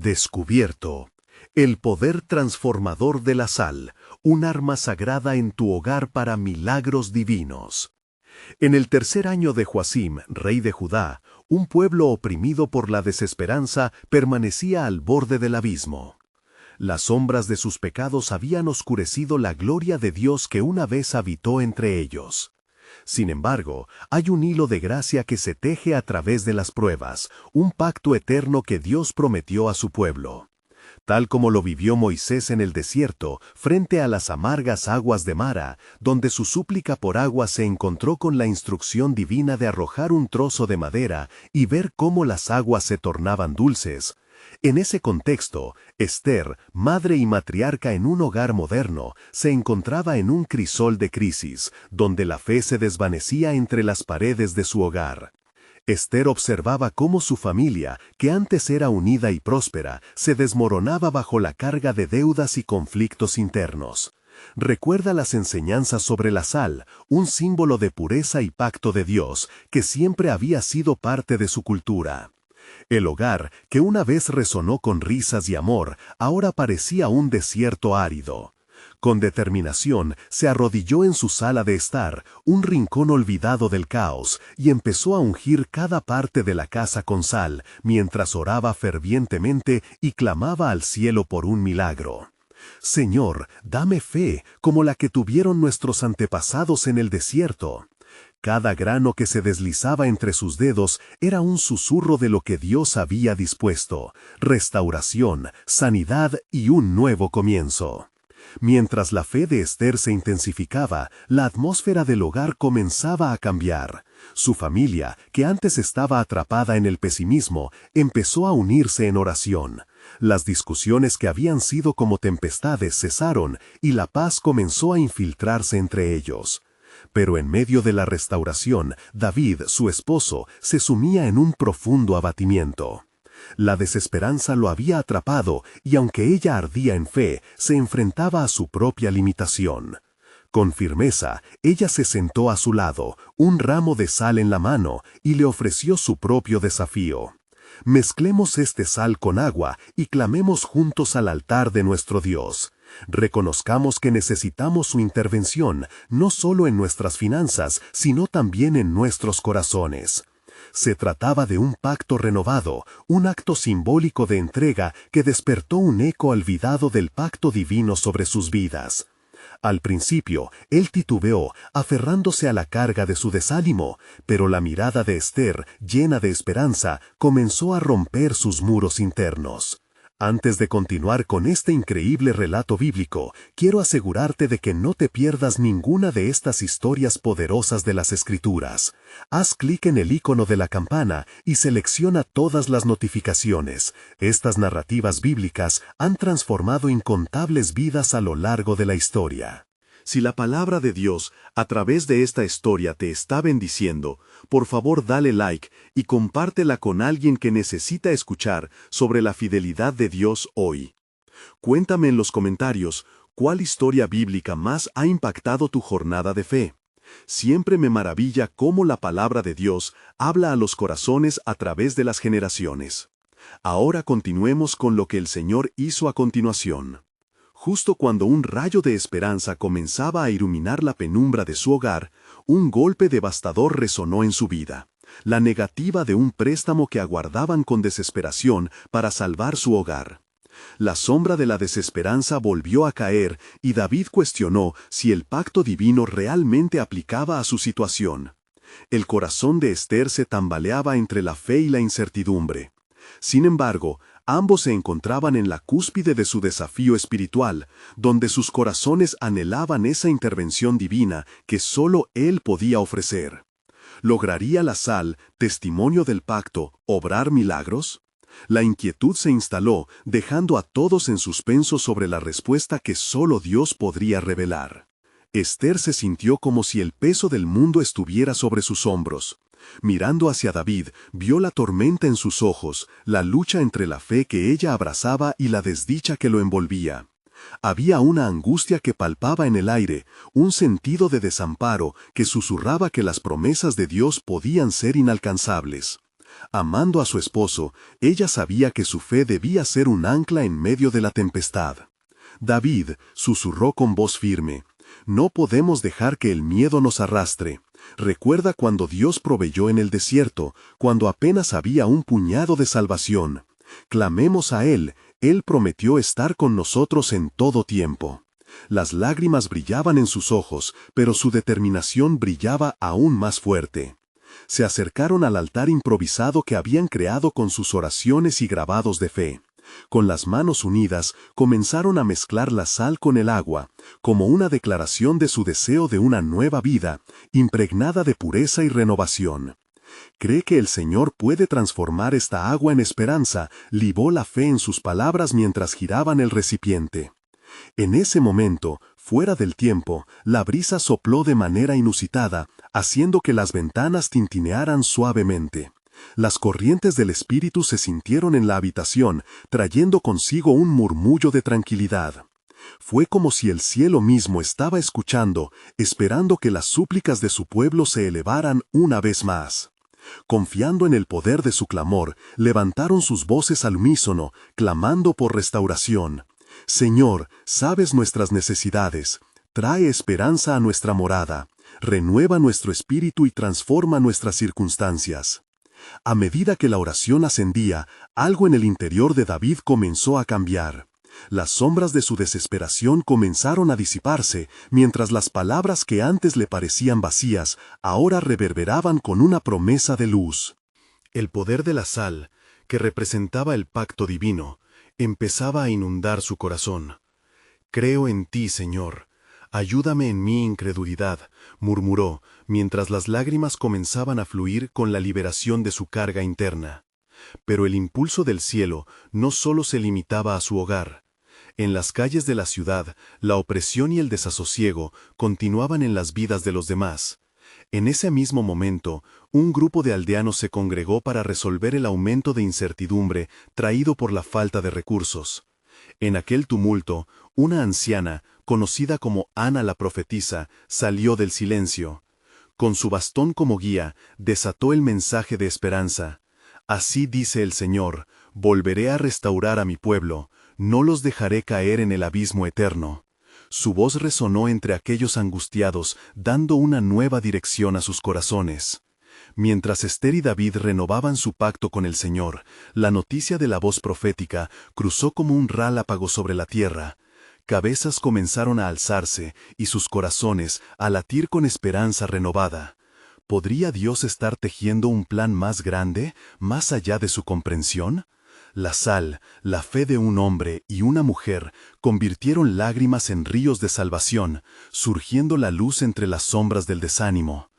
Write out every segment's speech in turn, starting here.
Descubierto. El poder transformador de la sal, un arma sagrada en tu hogar para milagros divinos. En el tercer año de Joacim, rey de Judá, un pueblo oprimido por la desesperanza permanecía al borde del abismo. Las sombras de sus pecados habían oscurecido la gloria de Dios que una vez habitó entre ellos. Sin embargo, hay un hilo de gracia que se teje a través de las pruebas, un pacto eterno que Dios prometió a su pueblo. Tal como lo vivió Moisés en el desierto, frente a las amargas aguas de Mara, donde su súplica por agua se encontró con la instrucción divina de arrojar un trozo de madera y ver cómo las aguas se tornaban dulces. En ese contexto, Esther, madre y matriarca en un hogar moderno, se encontraba en un crisol de crisis, donde la fe se desvanecía entre las paredes de su hogar. Esther observaba cómo su familia, que antes era unida y próspera, se desmoronaba bajo la carga de deudas y conflictos internos. Recuerda las enseñanzas sobre la sal, un símbolo de pureza y pacto de Dios, que siempre había sido parte de su cultura. El hogar, que una vez resonó con risas y amor, ahora parecía un desierto árido. Con determinación, se arrodilló en su sala de estar, un rincón olvidado del caos, y empezó a ungir cada parte de la casa con sal, mientras oraba fervientemente y clamaba al cielo por un milagro. Señor, dame fe, como la que tuvieron nuestros antepasados en el desierto. Cada grano que se deslizaba entre sus dedos era un susurro de lo que Dios había dispuesto: restauración, sanidad y un nuevo comienzo. Mientras la fe de Esther se intensificaba, la atmósfera del hogar comenzaba a cambiar. Su familia, que antes estaba atrapada en el pesimismo, empezó a unirse en oración. Las discusiones que habían sido como tempestades cesaron y la paz comenzó a infiltrarse entre ellos. Pero en medio de la restauración, David, su esposo, se sumía en un profundo abatimiento. La desesperanza lo había atrapado y aunque ella ardía en fe, se enfrentaba a su propia limitación. Con firmeza, ella se sentó a su lado, un ramo de sal en la mano, y le ofreció su propio desafío. Mezclemos este sal con agua y clamemos juntos al altar de nuestro Dios. Reconozcamos que necesitamos su intervención, no solo en nuestras finanzas, sino también en nuestros corazones. Se trataba de un pacto renovado, un acto simbólico de entrega que despertó un eco olvidado del pacto divino sobre sus vidas. Al principio, él titubeó, aferrándose a la carga de su desánimo, pero la mirada de Esther, llena de esperanza, comenzó a romper sus muros internos. Antes de continuar con este increíble relato bíblico, quiero asegurarte de que no te pierdas ninguna de estas historias poderosas de las Escrituras. Haz clic en el icono de la campana y selecciona todas las notificaciones. Estas narrativas bíblicas han transformado incontables vidas a lo largo de la historia. Si la palabra de Dios, a través de esta historia, te está bendiciendo, por favor dale like y compártela con alguien que necesita escuchar sobre la fidelidad de Dios hoy. Cuéntame en los comentarios cuál historia bíblica más ha impactado tu jornada de fe. Siempre me maravilla cómo la palabra de Dios habla a los corazones a través de las generaciones. Ahora continuemos con lo que el Señor hizo a continuación. Justo cuando un rayo de esperanza comenzaba a iluminar la penumbra de su hogar, un golpe devastador resonó en su vida: la negativa de un préstamo que aguardaban con desesperación para salvar su hogar. La sombra de la desesperanza volvió a caer y David cuestionó si el pacto divino realmente aplicaba a su situación. El corazón de Esther se tambaleaba entre la fe y la incertidumbre. Sin embargo, ambos se encontraban en la cúspide de su desafío espiritual, donde sus corazones anhelaban esa intervención divina que solo Él podía ofrecer. ¿Lograría la sal, testimonio del pacto, obrar milagros? La inquietud se instaló, dejando a todos en suspenso sobre la respuesta que solo Dios podría revelar. Esther se sintió como si el peso del mundo estuviera sobre sus hombros. Mirando hacia David, vio la tormenta en sus ojos, la lucha entre la fe que ella abrazaba y la desdicha que lo envolvía. Había una angustia que palpaba en el aire, un sentido de desamparo que susurraba que las promesas de Dios podían ser inalcanzables. Amando a su esposo, ella sabía que su fe debía ser un ancla en medio de la tempestad. David susurró con voz firme: «No podemos dejar que el miedo nos arrastre. Recuerda cuando Dios proveyó en el desierto, cuando apenas había un puñado de salvación. Clamemos a Él prometió estar con nosotros en todo tiempo». Las lágrimas brillaban en sus ojos, pero su determinación brillaba aún más fuerte. Se acercaron al altar improvisado que habían creado con sus oraciones y grabados de fe. Con las manos unidas, comenzaron a mezclar la sal con el agua, como una declaración de su deseo de una nueva vida, impregnada de pureza y renovación. «Cree que el Señor puede transformar esta agua en esperanza», libó la fe en sus palabras mientras giraban el recipiente. En ese momento, fuera del tiempo, la brisa sopló de manera inusitada, haciendo que las ventanas tintinearan suavemente. Las corrientes del espíritu se sintieron en la habitación, trayendo consigo un murmullo de tranquilidad. Fue como si el cielo mismo estaba escuchando, esperando que las súplicas de su pueblo se elevaran una vez más. Confiando en el poder de su clamor, levantaron sus voces al unísono, clamando por restauración. «Señor, sabes nuestras necesidades. Trae esperanza a nuestra morada. Renueva nuestro espíritu y transforma nuestras circunstancias». A medida que la oración ascendía, algo en el interior de David comenzó a cambiar. Las sombras de su desesperación comenzaron a disiparse, mientras las palabras que antes le parecían vacías, ahora reverberaban con una promesa de luz. El poder de la sal, que representaba el pacto divino, empezaba a inundar su corazón. «Creo en ti, Señor. Ayúdame en mi incredulidad», murmuró, mientras las lágrimas comenzaban a fluir con la liberación de su carga interna. Pero el impulso del cielo no solo se limitaba a su hogar. En las calles de la ciudad, la opresión y el desasosiego continuaban en las vidas de los demás. En ese mismo momento, un grupo de aldeanos se congregó para resolver el aumento de incertidumbre traído por la falta de recursos. En aquel tumulto, una anciana, conocida como Ana la profetisa, salió del silencio. Con su bastón como guía, desató el mensaje de esperanza. «Así dice el Señor, volveré a restaurar a mi pueblo, no los dejaré caer en el abismo eterno». Su voz resonó entre aquellos angustiados, dando una nueva dirección a sus corazones. Mientras Esther y David renovaban su pacto con el Señor, la noticia de la voz profética cruzó como un rálago sobre la tierra. Cabezas comenzaron a alzarse y sus corazones a latir con esperanza renovada. ¿Podría Dios estar tejiendo un plan más grande, más allá de su comprensión? La sal, la fe de un hombre y una mujer convirtieron lágrimas en ríos de salvación, surgiendo la luz entre las sombras del desánimo.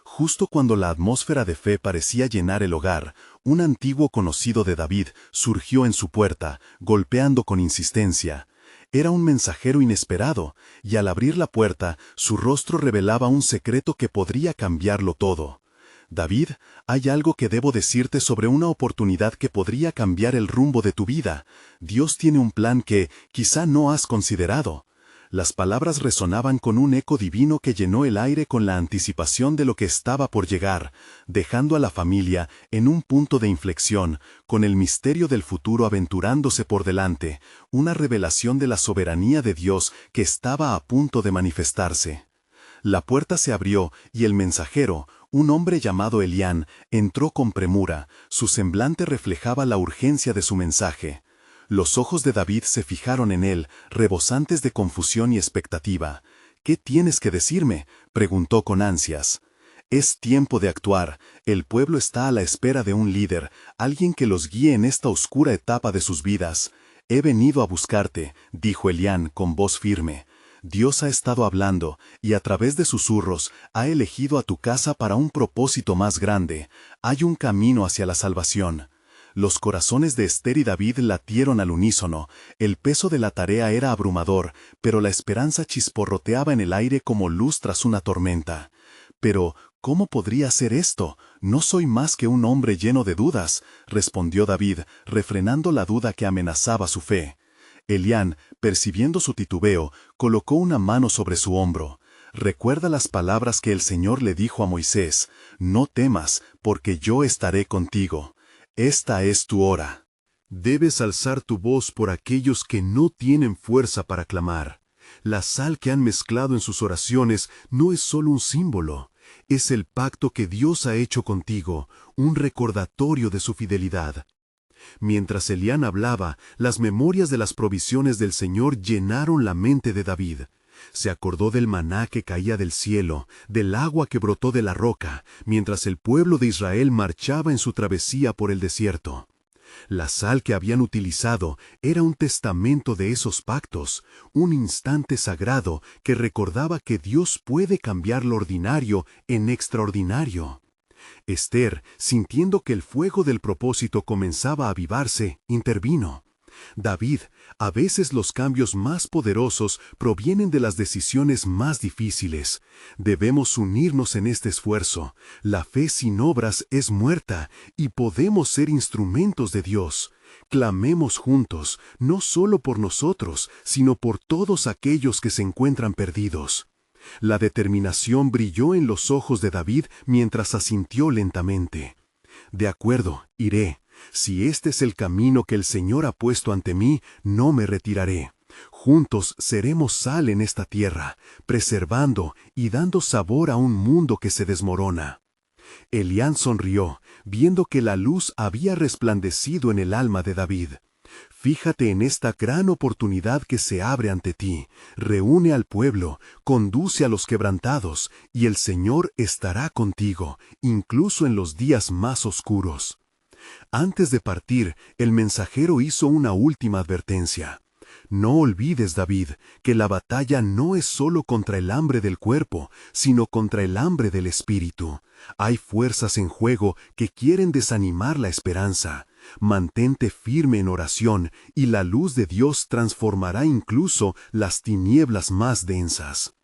Justo cuando la atmósfera de fe parecía llenar el hogar, un antiguo conocido de David surgió en su puerta, golpeando con insistencia. Era un mensajero inesperado, y al abrir la puerta, su rostro revelaba un secreto que podría cambiarlo todo. «David, hay algo que debo decirte sobre una oportunidad que podría cambiar el rumbo de tu vida. Dios tiene un plan que quizá no has considerado». Las palabras resonaban con un eco divino que llenó el aire con la anticipación de lo que estaba por llegar, dejando a la familia en un punto de inflexión, con el misterio del futuro aventurándose por delante, una revelación de la soberanía de Dios que estaba a punto de manifestarse. La puerta se abrió y el mensajero, un hombre llamado Elián, entró con premura. Su semblante reflejaba la urgencia de su mensaje. Los ojos de David se fijaron en él, rebosantes de confusión y expectativa. «¿Qué tienes que decirme?», preguntó con ansias. «Es tiempo de actuar. El pueblo está a la espera de un líder, alguien que los guíe en esta oscura etapa de sus vidas. He venido a buscarte», dijo Elián con voz firme. «Dios ha estado hablando, y a través de susurros ha elegido a tu casa para un propósito más grande. Hay un camino hacia la salvación». Los corazones de Esther y David latieron al unísono. El peso de la tarea era abrumador, pero la esperanza chisporroteaba en el aire como luz tras una tormenta. «Pero, ¿cómo podría ser esto? No soy más que un hombre lleno de dudas», respondió David, refrenando la duda que amenazaba su fe. Elián, percibiendo su titubeo, colocó una mano sobre su hombro. Recuerda las palabras que el Señor le dijo a Moisés: no temas, porque yo estaré contigo. Esta es tu hora. Debes alzar tu voz por aquellos que no tienen fuerza para clamar. La sal que han mezclado en sus oraciones no es solo un símbolo, es el pacto que Dios ha hecho contigo, un recordatorio de su fidelidad. Mientras Elián hablaba, las memorias de las provisiones del Señor llenaron la mente de David. Se acordó del maná que caía del cielo, del agua que brotó de la roca, mientras el pueblo de Israel marchaba en su travesía por el desierto. La sal que habían utilizado era un testamento de esos pactos, un instante sagrado que recordaba que Dios puede cambiar lo ordinario en extraordinario. Ester, sintiendo que el fuego del propósito comenzaba a avivarse, intervino. David, a veces los cambios más poderosos provienen de las decisiones más difíciles. Debemos unirnos en este esfuerzo. La fe sin obras es muerta y podemos ser instrumentos de Dios. Clamemos juntos, no solo por nosotros, sino por todos aquellos que se encuentran perdidos. La determinación brilló en los ojos de David mientras asintió lentamente. De acuerdo, iré. Si este es el camino que el Señor ha puesto ante mí, no me retiraré. Juntos seremos sal en esta tierra, preservando y dando sabor a un mundo que se desmorona. Elián sonrió, viendo que la luz había resplandecido en el alma de David. Fíjate en esta gran oportunidad que se abre ante ti. Reúne al pueblo, conduce a los quebrantados, y el Señor estará contigo, incluso en los días más oscuros. Antes de partir, el mensajero hizo una última advertencia. No olvides, David, que la batalla no es solo contra el hambre del cuerpo, sino contra el hambre del espíritu. Hay fuerzas en juego que quieren desanimar la esperanza. Mantente firme en oración y la luz de Dios transformará incluso las tinieblas más densas.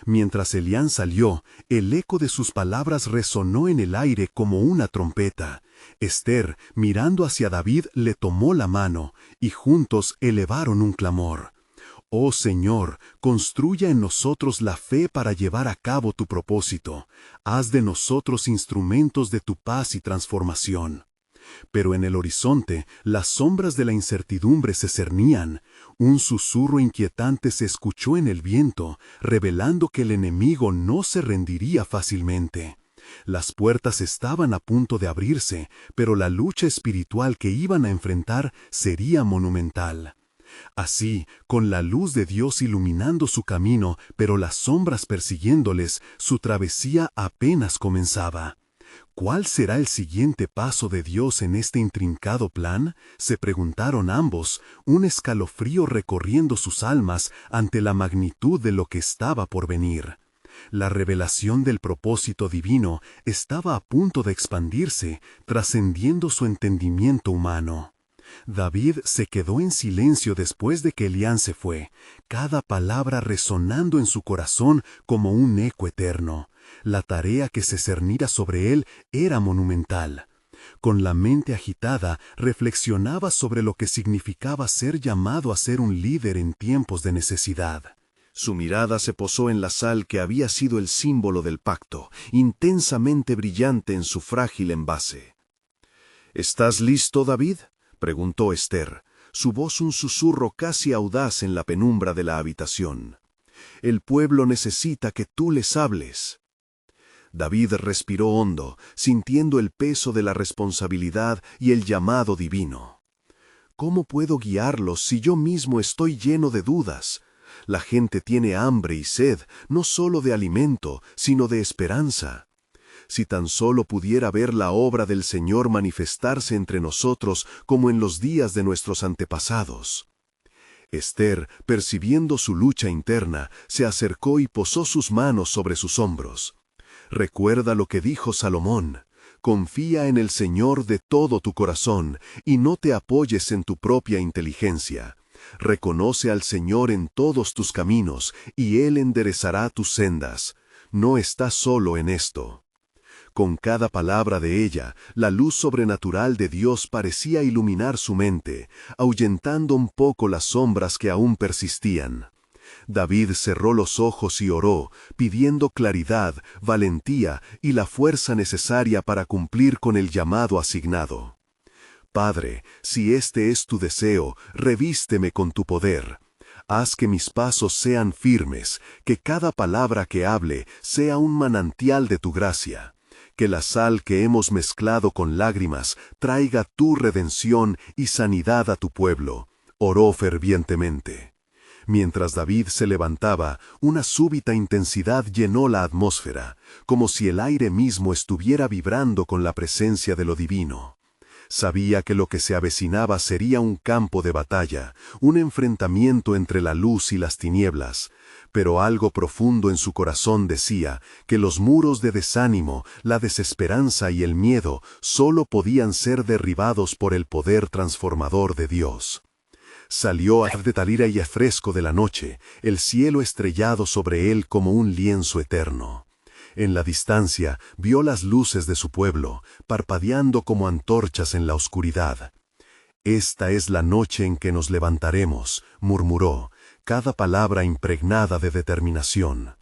Mientras Elián salió, el eco de sus palabras resonó en el aire como una trompeta. Ester, mirando hacia David, le tomó la mano, y juntos elevaron un clamor. Oh Señor, construya en nosotros la fe para llevar a cabo tu propósito. Haz de nosotros instrumentos de tu paz y transformación. Pero en el horizonte, las sombras de la incertidumbre se cernían. Un susurro inquietante se escuchó en el viento, revelando que el enemigo no se rendiría fácilmente. Las puertas estaban a punto de abrirse, pero la lucha espiritual que iban a enfrentar sería monumental. Así, con la luz de Dios iluminando su camino, pero las sombras persiguiéndoles, su travesía apenas comenzaba. ¿Cuál será el siguiente paso de Dios en este intrincado plan?, se preguntaron ambos, un escalofrío recorriendo sus almas ante la magnitud de lo que estaba por venir. La revelación del propósito divino estaba a punto de expandirse, trascendiendo su entendimiento humano. David se quedó en silencio después de que Elián se fue, cada palabra resonando en su corazón como un eco eterno. La tarea que se cernía sobre él era monumental. Con la mente agitada, reflexionaba sobre lo que significaba ser llamado a ser un líder en tiempos de necesidad. Su mirada se posó en la sal que había sido el símbolo del pacto, intensamente brillante en su frágil envase. ¿Estás listo, David?, preguntó Ester, su voz un susurro casi audaz en la penumbra de la habitación. El pueblo necesita que tú les hables. David respiró hondo, sintiendo el peso de la responsabilidad y el llamado divino. ¿Cómo puedo guiarlos si yo mismo estoy lleno de dudas? La gente tiene hambre y sed, no solo de alimento, sino de esperanza. Si tan solo pudiera ver la obra del Señor manifestarse entre nosotros como en los días de nuestros antepasados. Ester, percibiendo su lucha interna, se acercó y posó sus manos sobre sus hombros. Recuerda lo que dijo Salomón: confía en el Señor de todo tu corazón y no te apoyes en tu propia inteligencia. Reconoce al Señor en todos tus caminos y Él enderezará tus sendas. No estás solo en esto. Con cada palabra de ella, la luz sobrenatural de Dios parecía iluminar su mente, ahuyentando un poco las sombras que aún persistían. David cerró los ojos y oró, pidiendo claridad, valentía y la fuerza necesaria para cumplir con el llamado asignado. Padre, si este es tu deseo, revísteme con tu poder. Haz que mis pasos sean firmes, que cada palabra que hable sea un manantial de tu gracia. Que la sal que hemos mezclado con lágrimas traiga tu redención y sanidad a tu pueblo. Oró fervientemente. Mientras David se levantaba, una súbita intensidad llenó la atmósfera, como si el aire mismo estuviera vibrando con la presencia de lo divino. Sabía que lo que se avecinaba sería un campo de batalla, un enfrentamiento entre la luz y las tinieblas, pero algo profundo en su corazón decía que los muros de desánimo, la desesperanza y el miedo solo podían ser derribados por el poder transformador de Dios. Salió de tal ira y fresco de la noche, el cielo estrellado sobre él como un lienzo eterno. En la distancia vio las luces de su pueblo, parpadeando como antorchas en la oscuridad. «Esta es la noche en que nos levantaremos», murmuró, cada palabra impregnada de determinación.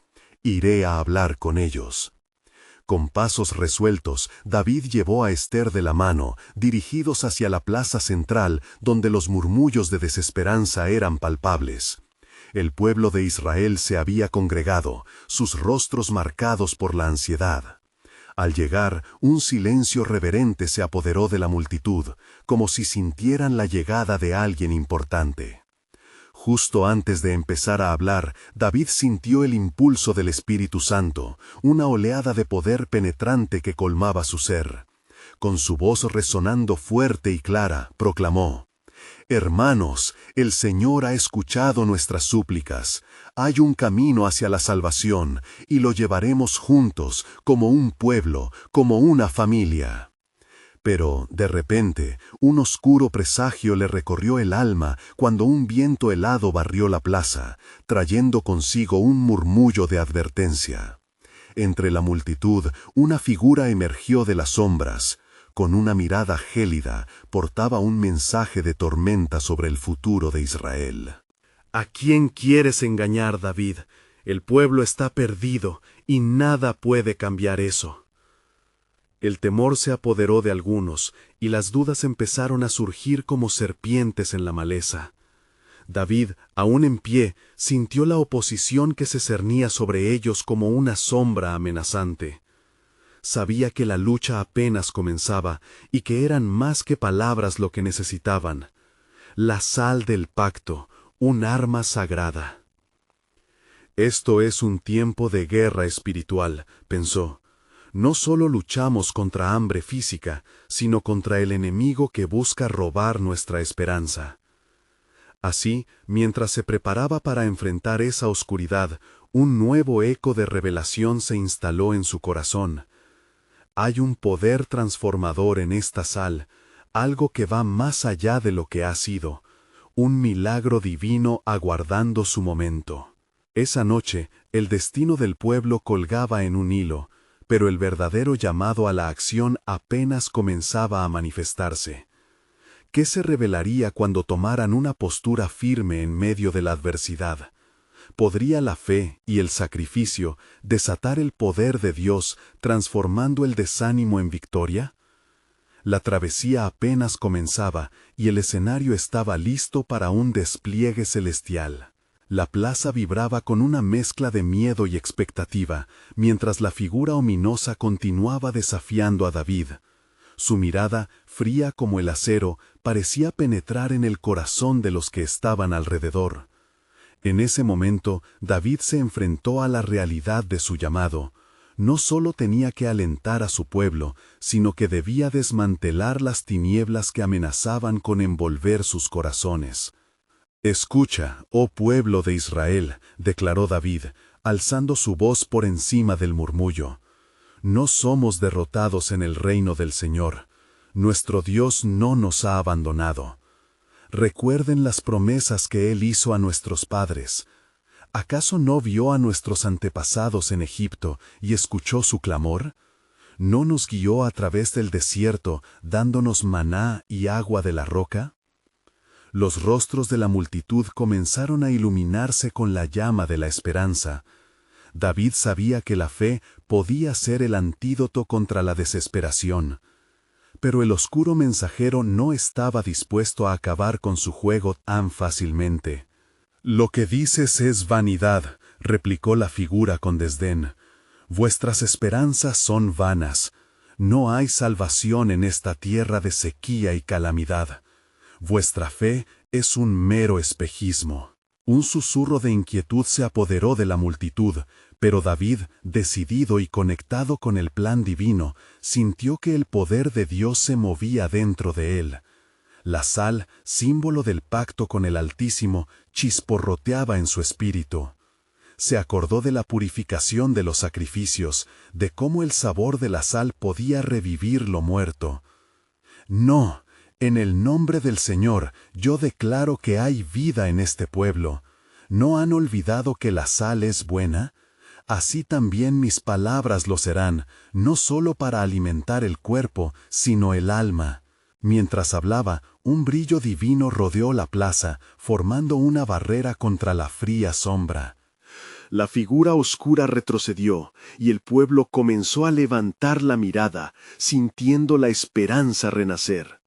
«Iré a hablar con ellos». Con pasos resueltos, David llevó a Ester de la mano, dirigidos hacia la plaza central, donde los murmullos de desesperanza eran palpables. El pueblo de Israel se había congregado, sus rostros marcados por la ansiedad. Al llegar, un silencio reverente se apoderó de la multitud, como si sintieran la llegada de alguien importante. Justo antes de empezar a hablar, David sintió el impulso del Espíritu Santo, una oleada de poder penetrante que colmaba su ser. Con su voz resonando fuerte y clara, proclamó: «Hermanos, el Señor ha escuchado nuestras súplicas. Hay un camino hacia la salvación, y lo llevaremos juntos, como un pueblo, como una familia». Pero, de repente, un oscuro presagio le recorrió el alma cuando un viento helado barrió la plaza, trayendo consigo un murmullo de advertencia. Entre la multitud, una figura emergió de las sombras. Con una mirada gélida, portaba un mensaje de tormenta sobre el futuro de Israel. ¿A quién quieres engañar, David? El pueblo está perdido, y nada puede cambiar eso. El temor se apoderó de algunos, y las dudas empezaron a surgir como serpientes en la maleza. David, aún en pie, sintió la oposición que se cernía sobre ellos como una sombra amenazante. Sabía que la lucha apenas comenzaba, y que eran más que palabras lo que necesitaban. La sal del pacto, un arma sagrada. Esto es un tiempo de guerra espiritual, pensó. No solo luchamos contra hambre física, sino contra el enemigo que busca robar nuestra esperanza. Así, mientras se preparaba para enfrentar esa oscuridad, un nuevo eco de revelación se instaló en su corazón. Hay un poder transformador en esta sal, algo que va más allá de lo que ha sido, un milagro divino aguardando su momento. Esa noche, el destino del pueblo colgaba en un hilo, pero el verdadero llamado a la acción apenas comenzaba a manifestarse. ¿Qué se revelaría cuando tomaran una postura firme en medio de la adversidad? ¿Podría la fe y el sacrificio desatar el poder de Dios, transformando el desánimo en victoria? La travesía apenas comenzaba y el escenario estaba listo para un despliegue celestial. La plaza vibraba con una mezcla de miedo y expectativa, mientras la figura ominosa continuaba desafiando a David. Su mirada, fría como el acero, parecía penetrar en el corazón de los que estaban alrededor. En ese momento, David se enfrentó a la realidad de su llamado. No solo tenía que alentar a su pueblo, sino que debía desmantelar las tinieblas que amenazaban con envolver sus corazones. «Escucha, oh pueblo de Israel», declaró David, alzando su voz por encima del murmullo. «No somos derrotados en el reino del Señor. Nuestro Dios no nos ha abandonado. Recuerden las promesas que Él hizo a nuestros padres. ¿Acaso no vio a nuestros antepasados en Egipto y escuchó su clamor? ¿No nos guió a través del desierto, dándonos maná y agua de la roca? Los rostros de la multitud comenzaron a iluminarse con la llama de la esperanza. David sabía que la fe podía ser el antídoto contra la desesperación. Pero el oscuro mensajero no estaba dispuesto a acabar con su juego tan fácilmente. «Lo que dices es vanidad», replicó la figura con desdén. «Vuestras esperanzas son vanas. No hay salvación en esta tierra de sequía y calamidad. Vuestra fe es un mero espejismo». Un susurro de inquietud se apoderó de la multitud, pero David, decidido y conectado con el plan divino, sintió que el poder de Dios se movía dentro de él. La sal, símbolo del pacto con el Altísimo, chisporroteaba en su espíritu. Se acordó de la purificación de los sacrificios, de cómo el sabor de la sal podía revivir lo muerto. «No, en el nombre del Señor, yo declaro que hay vida en este pueblo. ¿No han olvidado que la sal es buena? Así también mis palabras lo serán, no solo para alimentar el cuerpo, sino el alma». Mientras hablaba, un brillo divino rodeó la plaza, formando una barrera contra la fría sombra. La figura oscura retrocedió, y el pueblo comenzó a levantar la mirada, sintiendo la esperanza renacer.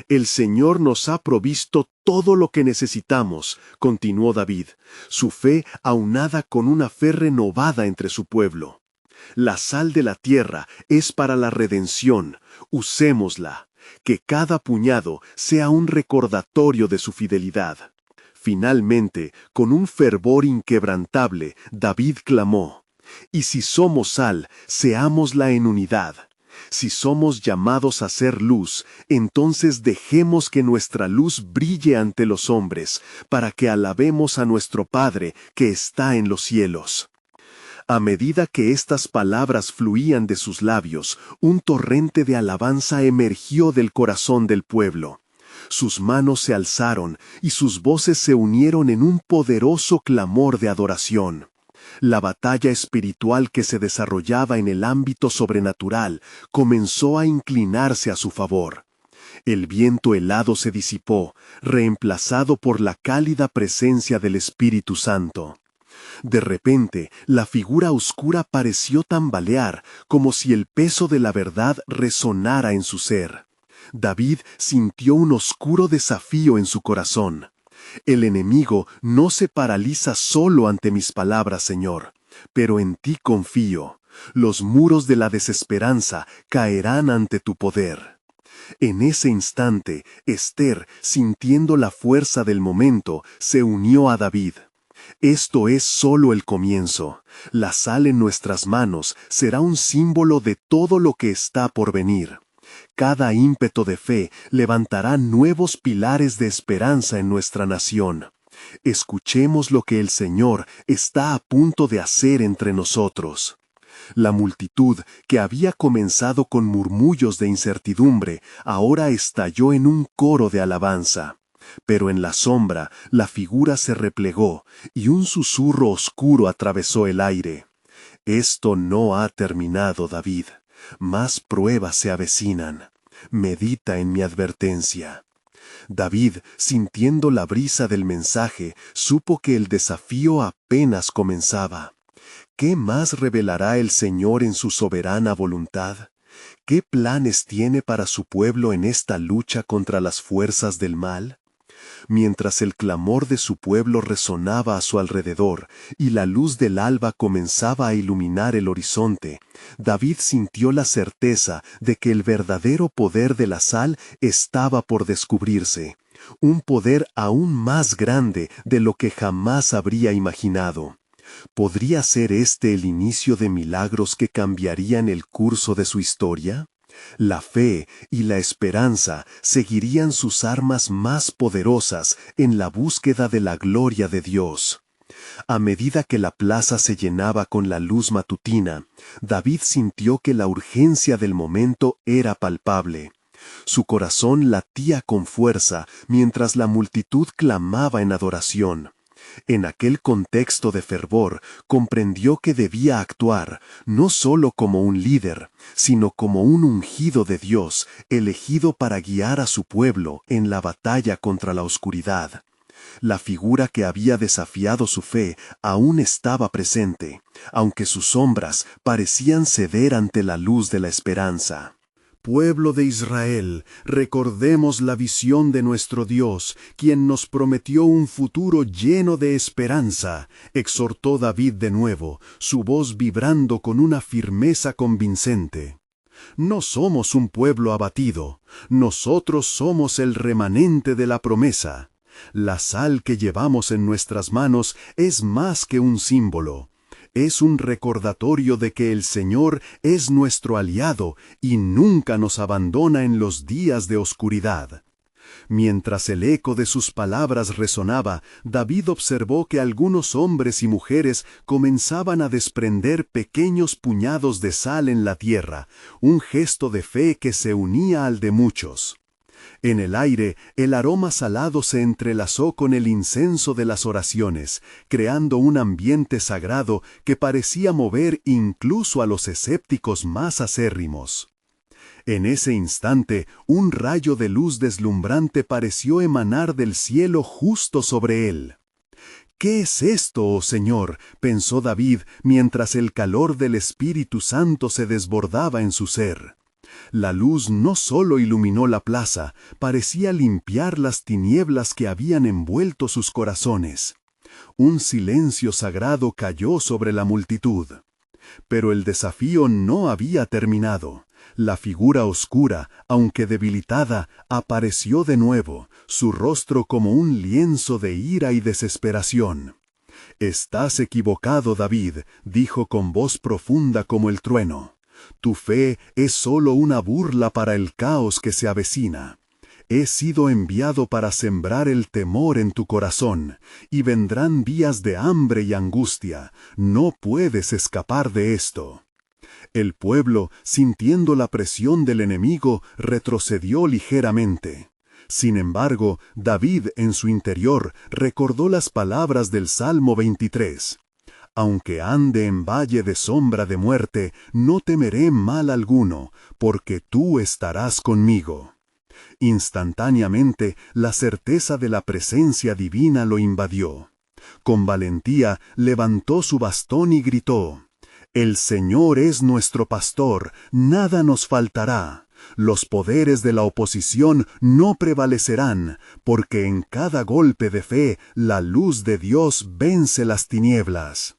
«El Señor nos ha provisto todo lo que necesitamos», continuó David, su fe aunada con una fe renovada entre su pueblo. «La sal de la tierra es para la redención, usémosla. Que cada puñado sea un recordatorio de su fidelidad». Finalmente, con un fervor inquebrantable, David clamó: «Y si somos sal, seámosla en unidad. Si somos llamados a ser luz, entonces dejemos que nuestra luz brille ante los hombres, para que alabemos a nuestro Padre que está en los cielos». A medida que estas palabras fluían de sus labios, un torrente de alabanza emergió del corazón del pueblo. Sus manos se alzaron y sus voces se unieron en un poderoso clamor de adoración. La batalla espiritual que se desarrollaba en el ámbito sobrenatural comenzó a inclinarse a su favor. El viento helado se disipó, reemplazado por la cálida presencia del Espíritu Santo. De repente, la figura oscura pareció tambalear, como si el peso de la verdad resonara en su ser. David sintió un oscuro desafío en su corazón. «El enemigo no se paraliza solo ante mis palabras, Señor, pero en ti confío. Los muros de la desesperanza caerán ante tu poder». En ese instante, Esther, sintiendo la fuerza del momento, se unió a David. «Esto es solo el comienzo. La sal en nuestras manos será un símbolo de todo lo que está por venir. Cada ímpeto de fe levantará nuevos pilares de esperanza en nuestra nación. Escuchemos lo que el Señor está a punto de hacer entre nosotros». La multitud, que había comenzado con murmullos de incertidumbre, ahora estalló en un coro de alabanza. Pero en la sombra, la figura se replegó, y un susurro oscuro atravesó el aire. «Esto no ha terminado, David. Más pruebas se avecinan. Medita en mi advertencia». David, sintiendo la brisa del mensaje, supo que el desafío apenas comenzaba. ¿Qué más revelará el Señor en su soberana voluntad? ¿Qué planes tiene para su pueblo en esta lucha contra las fuerzas del mal? Mientras el clamor de su pueblo resonaba a su alrededor y la luz del alba comenzaba a iluminar el horizonte, David sintió la certeza de que el verdadero poder de la sal estaba por descubrirse, un poder aún más grande de lo que jamás habría imaginado. ¿Podría ser este el inicio de milagros que cambiarían el curso de su historia? La fe y la esperanza seguirían sus armas más poderosas en la búsqueda de la gloria de Dios. A medida que la plaza se llenaba con la luz matutina, David sintió que la urgencia del momento era palpable. Su corazón latía con fuerza mientras la multitud clamaba en adoración. En aquel contexto de fervor, comprendió que debía actuar, no solo como un líder, sino como un ungido de Dios, elegido para guiar a su pueblo en la batalla contra la oscuridad. La figura que había desafiado su fe aún estaba presente, aunque sus sombras parecían ceder ante la luz de la esperanza. Pueblo de Israel, recordemos la visión de nuestro Dios, quien nos prometió un futuro lleno de esperanza, exhortó David de nuevo, su voz vibrando con una firmeza convincente. No somos un pueblo abatido, nosotros somos el remanente de la promesa. La sal que llevamos en nuestras manos es más que un símbolo. Es un recordatorio de que el Señor es nuestro aliado y nunca nos abandona en los días de oscuridad. Mientras el eco de sus palabras resonaba, David observó que algunos hombres y mujeres comenzaban a desprender pequeños puñados de sal en la tierra, un gesto de fe que se unía al de muchos. En el aire, el aroma salado se entrelazó con el incenso de las oraciones, creando un ambiente sagrado que parecía mover incluso a los escépticos más acérrimos. En ese instante, un rayo de luz deslumbrante pareció emanar del cielo justo sobre él. «¿Qué es esto, oh Señor?», pensó David, mientras el calor del Espíritu Santo se desbordaba en su ser. La luz no solo iluminó la plaza, parecía limpiar las tinieblas que habían envuelto sus corazones. Un silencio sagrado cayó sobre la multitud. Pero el desafío no había terminado. La figura oscura, aunque debilitada, apareció de nuevo, su rostro como un lienzo de ira y desesperación. «Estás equivocado, David», dijo con voz profunda como el trueno. «Tu fe es solo una burla para el caos que se avecina. He sido enviado para sembrar el temor en tu corazón, y vendrán días de hambre y angustia. No puedes escapar de esto». El pueblo, sintiendo la presión del enemigo, retrocedió ligeramente. Sin embargo, David en su interior recordó las palabras del Salmo 23. «Aunque ande en valle de sombra de muerte, no temeré mal alguno, porque tú estarás conmigo». Instantáneamente, la certeza de la presencia divina lo invadió. Con valentía, levantó su bastón y gritó: «El Señor es nuestro pastor, nada nos faltará. Los poderes de la oposición no prevalecerán, porque en cada golpe de fe la luz de Dios vence las tinieblas».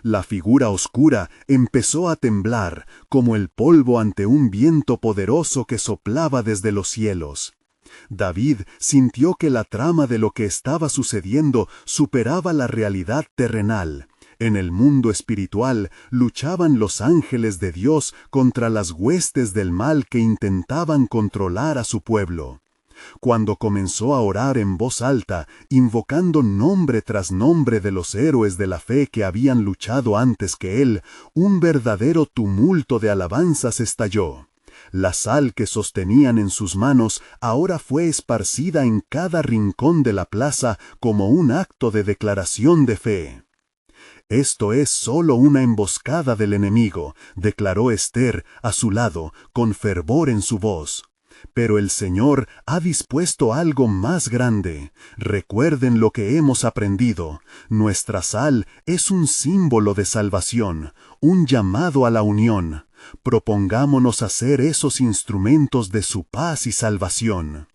La figura oscura empezó a temblar, como el polvo ante un viento poderoso que soplaba desde los cielos. David sintió que la trama de lo que estaba sucediendo superaba la realidad terrenal. En el mundo espiritual luchaban los ángeles de Dios contra las huestes del mal que intentaban controlar a su pueblo. Cuando comenzó a orar en voz alta, invocando nombre tras nombre de los héroes de la fe que habían luchado antes que él, un verdadero tumulto de alabanzas estalló. La sal que sostenían en sus manos ahora fue esparcida en cada rincón de la plaza como un acto de declaración de fe. «Esto es solo una emboscada del enemigo», declaró Esther a su lado, con fervor en su voz. «Pero el Señor ha dispuesto algo más grande. Recuerden lo que hemos aprendido. Nuestra sal es un símbolo de salvación, un llamado a la unión. Propongámonos hacer esos instrumentos de su paz y salvación».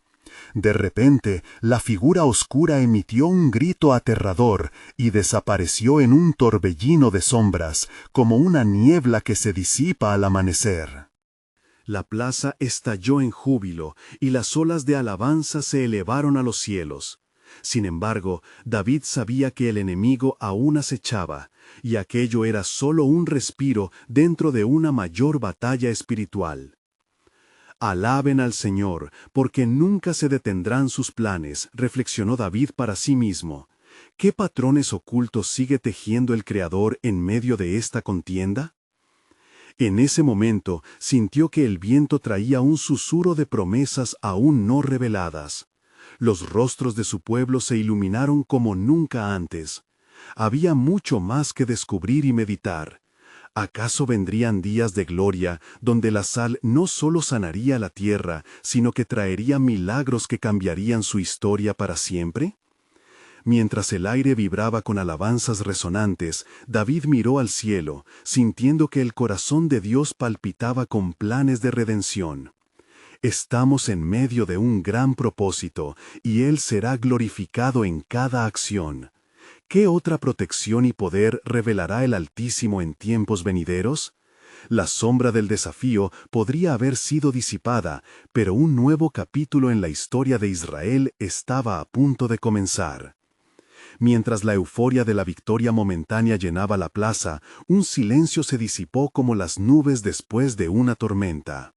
De repente, la figura oscura emitió un grito aterrador y desapareció en un torbellino de sombras, como una niebla que se disipa al amanecer. La plaza estalló en júbilo, y las olas de alabanza se elevaron a los cielos. Sin embargo, David sabía que el enemigo aún acechaba, y aquello era solo un respiro dentro de una mayor batalla espiritual. «Alaben al Señor, porque nunca se detendrán sus planes», reflexionó David para sí mismo. ¿Qué patrones ocultos sigue tejiendo el Creador en medio de esta contienda? En ese momento sintió que el viento traía un susurro de promesas aún no reveladas. Los rostros de su pueblo se iluminaron como nunca antes. Había mucho más que descubrir y meditar. ¿Acaso vendrían días de gloria donde la sal no solo sanaría la tierra, sino que traería milagros que cambiarían su historia para siempre? Mientras el aire vibraba con alabanzas resonantes, David miró al cielo, sintiendo que el corazón de Dios palpitaba con planes de redención. Estamos en medio de un gran propósito, y Él será glorificado en cada acción. ¿Qué otra protección y poder revelará el Altísimo en tiempos venideros? La sombra del desafío podría haber sido disipada, pero un nuevo capítulo en la historia de Israel estaba a punto de comenzar. Mientras la euforia de la victoria momentánea llenaba la plaza, un silencio se disipó como las nubes después de una tormenta.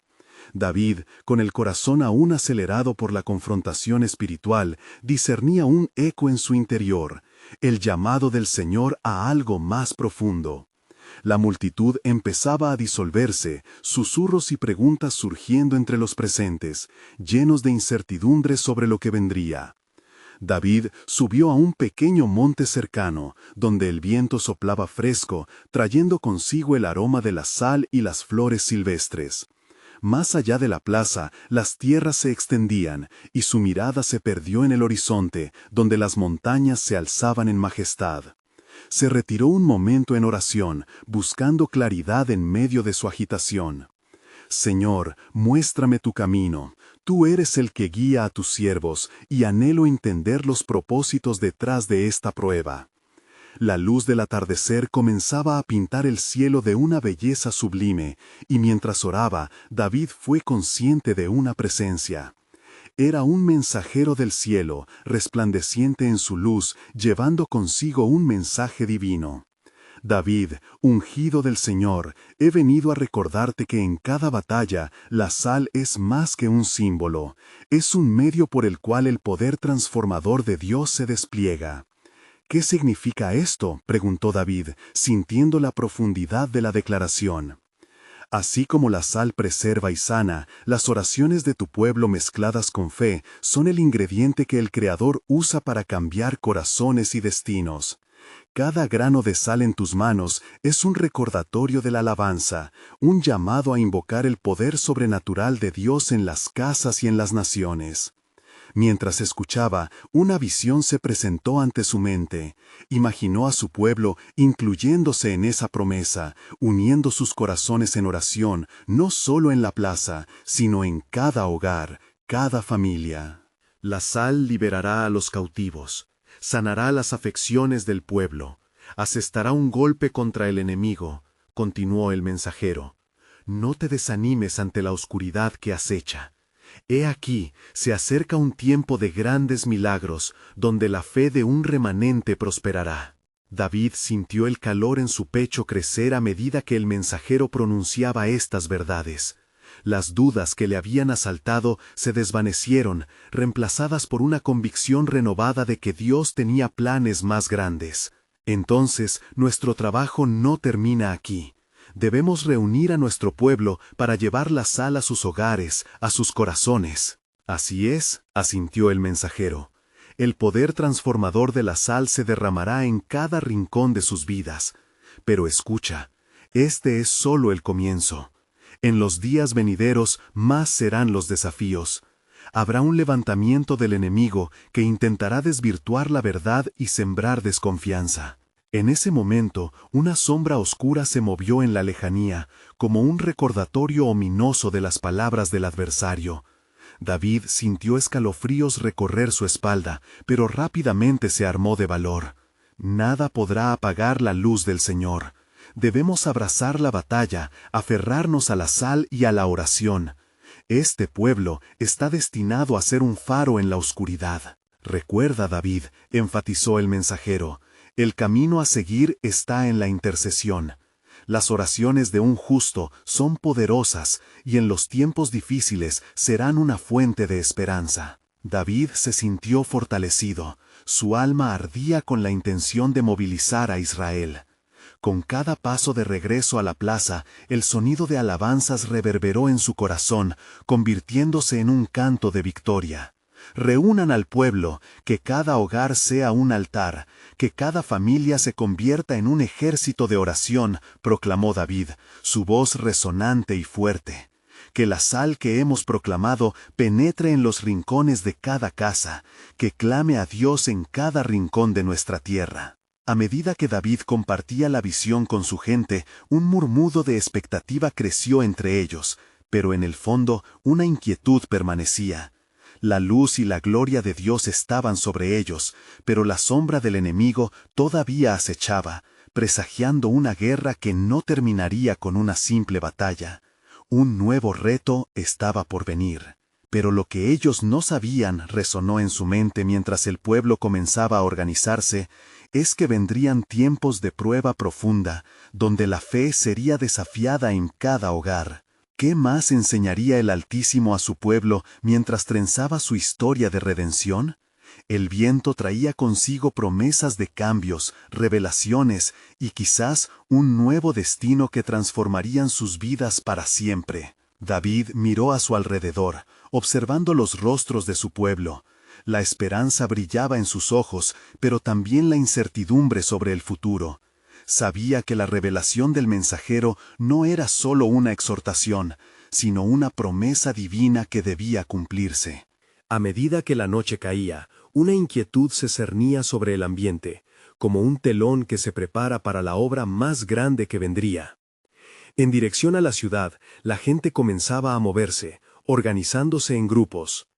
David, con el corazón aún acelerado por la confrontación espiritual, discernía un eco en su interior, el llamado del Señor a algo más profundo. La multitud empezaba a disolverse, susurros y preguntas surgiendo entre los presentes, llenos de incertidumbre sobre lo que vendría. David subió a un pequeño monte cercano, donde el viento soplaba fresco, trayendo consigo el aroma de la sal y las flores silvestres. Más allá de la plaza, las tierras se extendían, y su mirada se perdió en el horizonte, donde las montañas se alzaban en majestad. Se retiró un momento en oración, buscando claridad en medio de su agitación. Señor, muéstrame tu camino. Tú eres el que guía a tus siervos, y anhelo entender los propósitos detrás de esta prueba. La luz del atardecer comenzaba a pintar el cielo de una belleza sublime, y mientras oraba, David fue consciente de una presencia. Era un mensajero del cielo, resplandeciente en su luz, llevando consigo un mensaje divino. David, ungido del Señor, he venido a recordarte que en cada batalla la sal es más que un símbolo, es un medio por el cual el poder transformador de Dios se despliega. ¿Qué significa esto?, preguntó David, sintiendo la profundidad de la declaración. Así como la sal preserva y sana, las oraciones de tu pueblo mezcladas con fe son el ingrediente que el Creador usa para cambiar corazones y destinos. Cada grano de sal en tus manos es un recordatorio de la alabanza, un llamado a invocar el poder sobrenatural de Dios en las casas y en las naciones. Mientras escuchaba, una visión se presentó ante su mente. Imaginó a su pueblo incluyéndose en esa promesa, uniendo sus corazones en oración, no solo en la plaza, sino en cada hogar, cada familia. La sal liberará a los cautivos, sanará las afecciones del pueblo, asestará un golpe contra el enemigo, continuó el mensajero. No te desanimes ante la oscuridad que acecha. He aquí, se acerca un tiempo de grandes milagros, donde la fe de un remanente prosperará. David sintió el calor en su pecho crecer a medida que el mensajero pronunciaba estas verdades. Las dudas que le habían asaltado se desvanecieron, reemplazadas por una convicción renovada de que Dios tenía planes más grandes. Entonces, nuestro trabajo no termina aquí. Debemos reunir a nuestro pueblo para llevar la sal a sus hogares, a sus corazones. Así es, asintió el mensajero. El poder transformador de la sal se derramará en cada rincón de sus vidas. Pero escucha, este es solo el comienzo. En los días venideros más serán los desafíos. Habrá un levantamiento del enemigo que intentará desvirtuar la verdad y sembrar desconfianza. En ese momento, una sombra oscura se movió en la lejanía, como un recordatorio ominoso de las palabras del adversario. David sintió escalofríos recorrer su espalda, pero rápidamente se armó de valor. Nada podrá apagar la luz del Señor. Debemos abrazar la batalla, aferrarnos a la sal y a la oración. Este pueblo está destinado a ser un faro en la oscuridad. Recuerda, David, enfatizó el mensajero, el camino a seguir está en la intercesión. Las oraciones de un justo son poderosas y en los tiempos difíciles serán una fuente de esperanza. David se sintió fortalecido, su alma ardía con la intención de movilizar a Israel. Con cada paso de regreso a la plaza, el sonido de alabanzas reverberó en su corazón, convirtiéndose en un canto de victoria. Reúnan al pueblo, que cada hogar sea un altar, que cada familia se convierta en un ejército de oración, proclamó David, su voz resonante y fuerte. Que la sal que hemos proclamado penetre en los rincones de cada casa, que clame a Dios en cada rincón de nuestra tierra. A medida que David compartía la visión con su gente, un murmullo de expectativa creció entre ellos, pero en el fondo una inquietud permanecía. La luz y la gloria de Dios estaban sobre ellos, pero la sombra del enemigo todavía acechaba, presagiando una guerra que no terminaría con una simple batalla. Un nuevo reto estaba por venir. Pero lo que ellos no sabían resonó en su mente mientras el pueblo comenzaba a organizarse, es que vendrían tiempos de prueba profunda, donde la fe sería desafiada en cada hogar. ¿Qué más enseñaría el Altísimo a su pueblo mientras trenzaba su historia de redención? El viento traía consigo promesas de cambios, revelaciones y quizás un nuevo destino que transformarían sus vidas para siempre. David miró a su alrededor, observando los rostros de su pueblo. La esperanza brillaba en sus ojos, pero también la incertidumbre sobre el futuro. Sabía que la revelación del mensajero no era solo una exhortación, sino una promesa divina que debía cumplirse. A medida que la noche caía, una inquietud se cernía sobre el ambiente, como un telón que se prepara para la obra más grande que vendría. En dirección a la ciudad, la gente comenzaba a moverse, organizándose en grupos.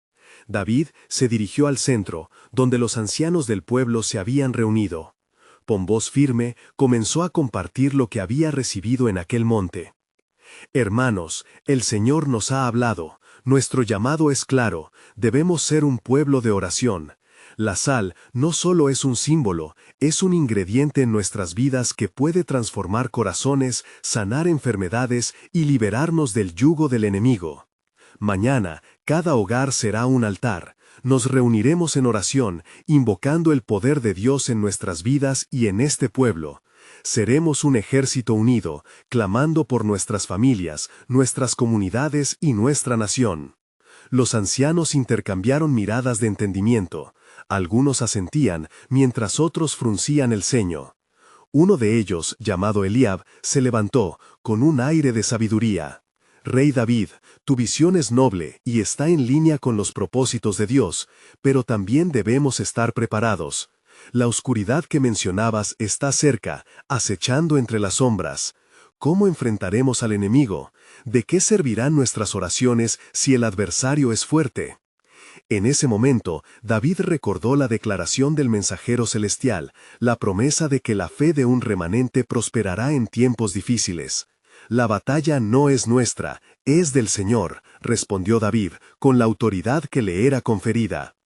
David se dirigió al centro, donde los ancianos del pueblo se habían reunido. Con voz firme, comenzó a compartir lo que había recibido en aquel monte. Hermanos, el Señor nos ha hablado, nuestro llamado es claro, debemos ser un pueblo de oración. La sal no solo es un símbolo, es un ingrediente en nuestras vidas que puede transformar corazones, sanar enfermedades y liberarnos del yugo del enemigo. Mañana, cada hogar será un altar. Nos reuniremos en oración, invocando el poder de Dios en nuestras vidas y en este pueblo. Seremos un ejército unido, clamando por nuestras familias, nuestras comunidades y nuestra nación. Los ancianos intercambiaron miradas de entendimiento. Algunos asentían, mientras otros fruncían el ceño. Uno de ellos, llamado Eliab, se levantó, con un aire de sabiduría. Rey David, tu visión es noble y está en línea con los propósitos de Dios, pero también debemos estar preparados. La oscuridad que mencionabas está cerca, acechando entre las sombras. ¿Cómo enfrentaremos al enemigo? ¿De qué servirán nuestras oraciones si el adversario es fuerte? En ese momento, David recordó la declaración del mensajero celestial, la promesa de que la fe de un remanente prosperará en tiempos difíciles. La batalla no es nuestra, es del Señor, respondió David, con la autoridad que le era conferida.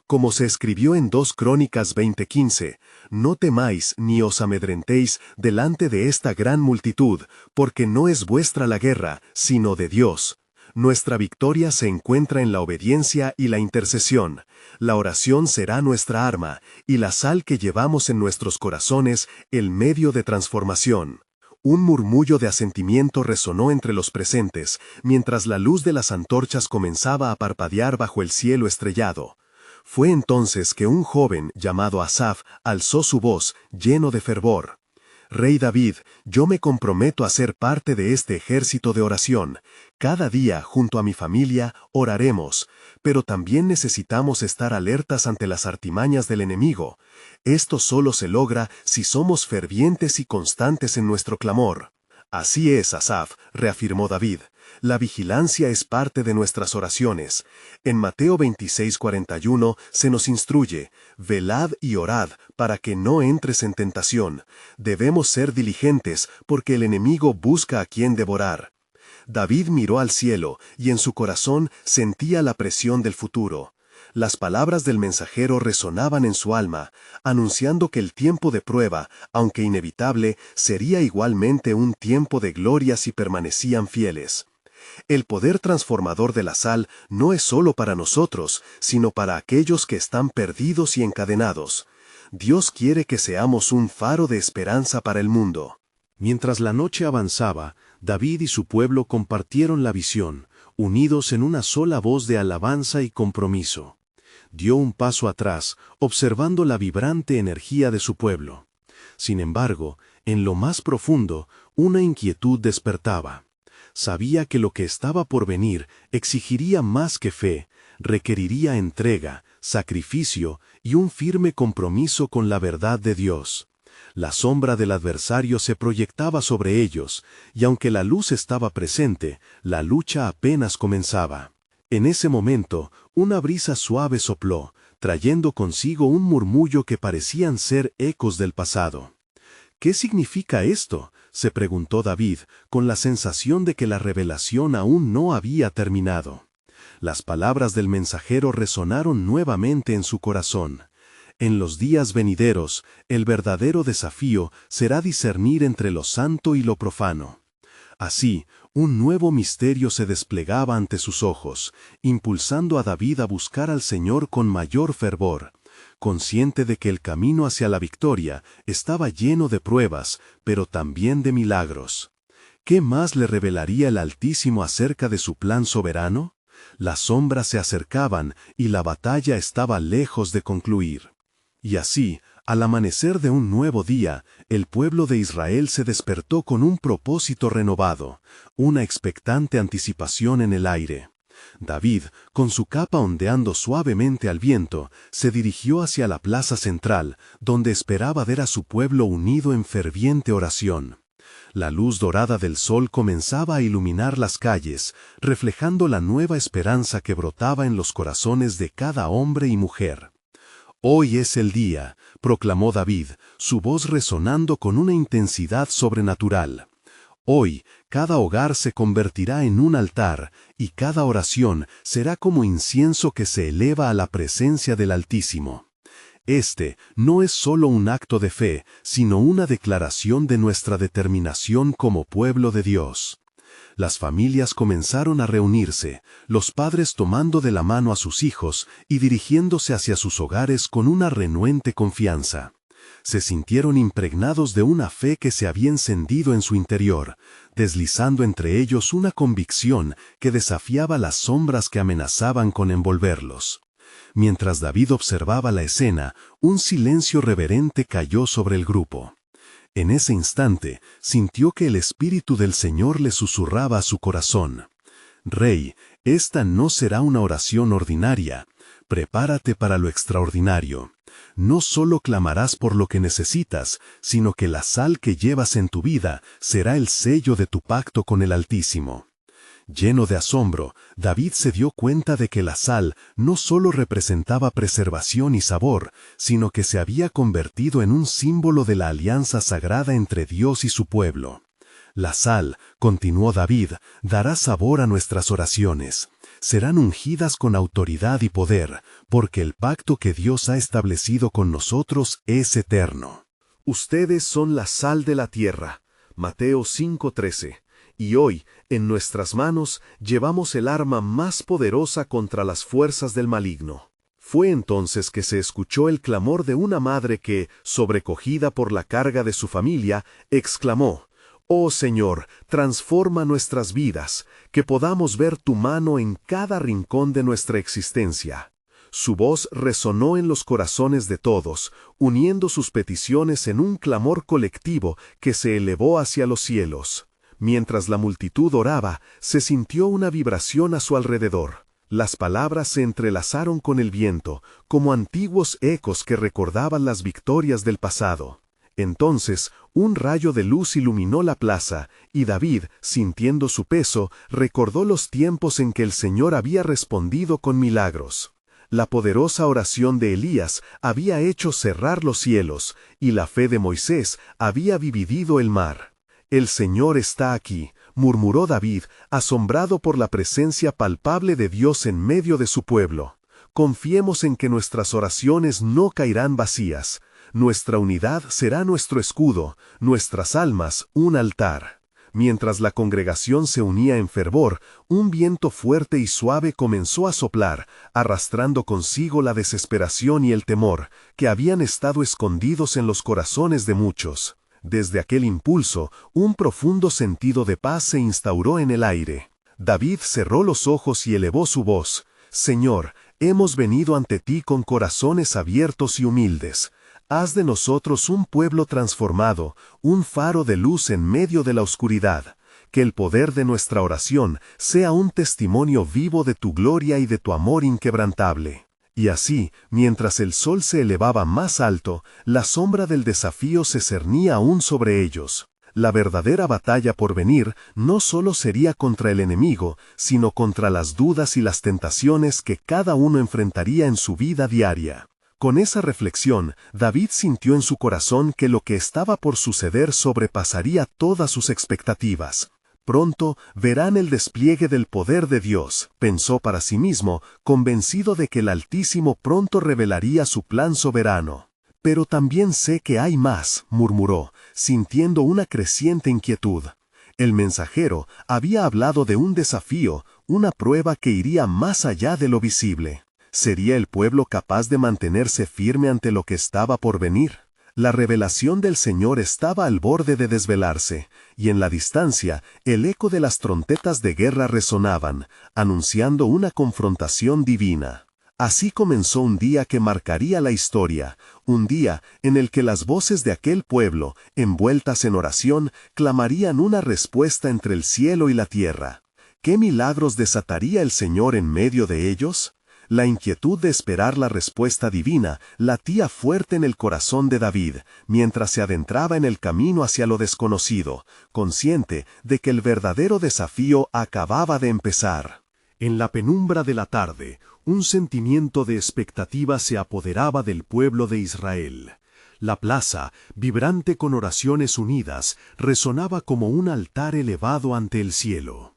Como se escribió en 2 Crónicas 20:15, no temáis ni os amedrentéis delante de esta gran multitud, porque no es vuestra la guerra, sino de Dios. Nuestra victoria se encuentra en la obediencia y la intercesión. La oración será nuestra arma, y la sal que llevamos en nuestros corazones, el medio de transformación. Un murmullo de asentimiento resonó entre los presentes, mientras la luz de las antorchas comenzaba a parpadear bajo el cielo estrellado. Fue entonces que un joven llamado Asaf alzó su voz, lleno de fervor. Rey David, yo me comprometo a ser parte de este ejército de oración. Cada día, junto a mi familia, oraremos, pero también necesitamos estar alertas ante las artimañas del enemigo. Esto solo se logra si somos fervientes y constantes en nuestro clamor. Así es, Asaf, reafirmó David. La vigilancia es parte de nuestras oraciones. En Mateo 26:41 se nos instruye, velad y orad para que no entres en tentación. Debemos ser diligentes porque el enemigo busca a quien devorar. David miró al cielo y en su corazón sentía la presión del futuro. Las palabras del mensajero resonaban en su alma, anunciando que el tiempo de prueba, aunque inevitable, sería igualmente un tiempo de gloria si permanecían fieles. El poder transformador de la sal no es solo para nosotros, sino para aquellos que están perdidos y encadenados. Dios quiere que seamos un faro de esperanza para el mundo. Mientras la noche avanzaba, David y su pueblo compartieron la visión, unidos en una sola voz de alabanza y compromiso. dio un paso atrás, observando la vibrante energía de su pueblo. Sin embargo, en lo más profundo, una inquietud despertaba. Sabía que lo que estaba por venir exigiría más que fe, requeriría entrega, sacrificio y un firme compromiso con la verdad de Dios. La sombra del adversario se proyectaba sobre ellos, y aunque la luz estaba presente, la lucha apenas comenzaba. En ese momento, una brisa suave sopló, trayendo consigo un murmullo que parecían ser ecos del pasado. ¿Qué significa esto?, se preguntó David, con la sensación de que la revelación aún no había terminado. Las palabras del mensajero resonaron nuevamente en su corazón. En los días venideros, el verdadero desafío será discernir entre lo santo y lo profano. Así, un nuevo misterio se desplegaba ante sus ojos, impulsando a David a buscar al Señor con mayor fervor. Consciente de que el camino hacia la victoria estaba lleno de pruebas, pero también de milagros. ¿Qué más le revelaría el Altísimo acerca de su plan soberano? Las sombras se acercaban y la batalla estaba lejos de concluir. Y así, al amanecer de un nuevo día, el pueblo de Israel se despertó con un propósito renovado, una expectante anticipación en el aire. David, con su capa ondeando suavemente al viento, se dirigió hacia la plaza central, donde esperaba ver a su pueblo unido en ferviente oración. La luz dorada del sol comenzaba a iluminar las calles, reflejando la nueva esperanza que brotaba en los corazones de cada hombre y mujer. «Hoy es el día», proclamó David, su voz resonando con una intensidad sobrenatural. «Hoy, cada hogar se convertirá en un altar, y cada oración será como incienso que se eleva a la presencia del Altísimo. Este no es solo un acto de fe, sino una declaración de nuestra determinación como pueblo de Dios». Las familias comenzaron a reunirse, los padres tomando de la mano a sus hijos y dirigiéndose hacia sus hogares con una renuente confianza. Se sintieron impregnados de una fe que se había encendido en su interior, deslizando entre ellos una convicción que desafiaba las sombras que amenazaban con envolverlos. Mientras David observaba la escena, un silencio reverente cayó sobre el grupo. En ese instante, sintió que el Espíritu del Señor le susurraba a su corazón: «Rey, esta no será una oración ordinaria. Prepárate para lo extraordinario. No solo clamarás por lo que necesitas, sino que la sal que llevas en tu vida será el sello de tu pacto con el Altísimo». Lleno de asombro, David se dio cuenta de que la sal no solo representaba preservación y sabor, sino que se había convertido en un símbolo de la alianza sagrada entre Dios y su pueblo. «La sal», continuó David, «dará sabor a nuestras oraciones. Serán ungidas con autoridad y poder, porque el pacto que Dios ha establecido con nosotros es eterno». Ustedes son la sal de la tierra. Mateo 5:13. Y hoy, en nuestras manos, llevamos el arma más poderosa contra las fuerzas del maligno. Fue entonces que se escuchó el clamor de una madre que, sobrecogida por la carga de su familia, exclamó: «Oh Señor, transforma nuestras vidas, que podamos ver tu mano en cada rincón de nuestra existencia». Su voz resonó en los corazones de todos, uniendo sus peticiones en un clamor colectivo que se elevó hacia los cielos. Mientras la multitud oraba, se sintió una vibración a su alrededor. Las palabras se entrelazaron con el viento, como antiguos ecos que recordaban las victorias del pasado. Entonces, un rayo de luz iluminó la plaza, y David, sintiendo su peso, recordó los tiempos en que el Señor había respondido con milagros. La poderosa oración de Elías había hecho cerrar los cielos, y la fe de Moisés había dividido el mar. «El Señor está aquí», murmuró David, asombrado por la presencia palpable de Dios en medio de su pueblo. Confiemos en que nuestras oraciones no caerán vacías. Nuestra unidad será nuestro escudo, nuestras almas un altar. Mientras la congregación se unía en fervor, un viento fuerte y suave comenzó a soplar, arrastrando consigo la desesperación y el temor, que habían estado escondidos en los corazones de muchos. Desde aquel impulso, un profundo sentido de paz se instauró en el aire. David cerró los ojos y elevó su voz: «Señor, hemos venido ante ti con corazones abiertos y humildes. Haz de nosotros un pueblo transformado, un faro de luz en medio de la oscuridad. Que el poder de nuestra oración sea un testimonio vivo de tu gloria y de tu amor inquebrantable. Y así, mientras el sol se elevaba más alto, la sombra del desafío se cernía aún sobre ellos. La verdadera batalla por venir no solo sería contra el enemigo, sino contra las dudas y las tentaciones que cada uno enfrentaría en su vida diaria. Con esa reflexión, David sintió en su corazón que lo que estaba por suceder sobrepasaría todas sus expectativas. Pronto verán el despliegue del poder de Dios, pensó para sí mismo, convencido de que el Altísimo pronto revelaría su plan soberano. Pero también sé que hay más, murmuró, sintiendo una creciente inquietud. El mensajero había hablado de un desafío, una prueba que iría más allá de lo visible. ¿Sería el pueblo capaz de mantenerse firme ante lo que estaba por venir? La revelación del Señor estaba al borde de desvelarse, y en la distancia el eco de las trompetas de guerra resonaban, anunciando una confrontación divina. Así comenzó un día que marcaría la historia, un día en el que las voces de aquel pueblo, envueltas en oración, clamarían una respuesta entre el cielo y la tierra. ¿Qué milagros desataría el Señor en medio de ellos? La inquietud de esperar la respuesta divina latía fuerte en el corazón de David, mientras se adentraba en el camino hacia lo desconocido, consciente de que el verdadero desafío acababa de empezar. En la penumbra de la tarde, un sentimiento de expectativa se apoderaba del pueblo de Israel. La plaza, vibrante con oraciones unidas, resonaba como un altar elevado ante el cielo.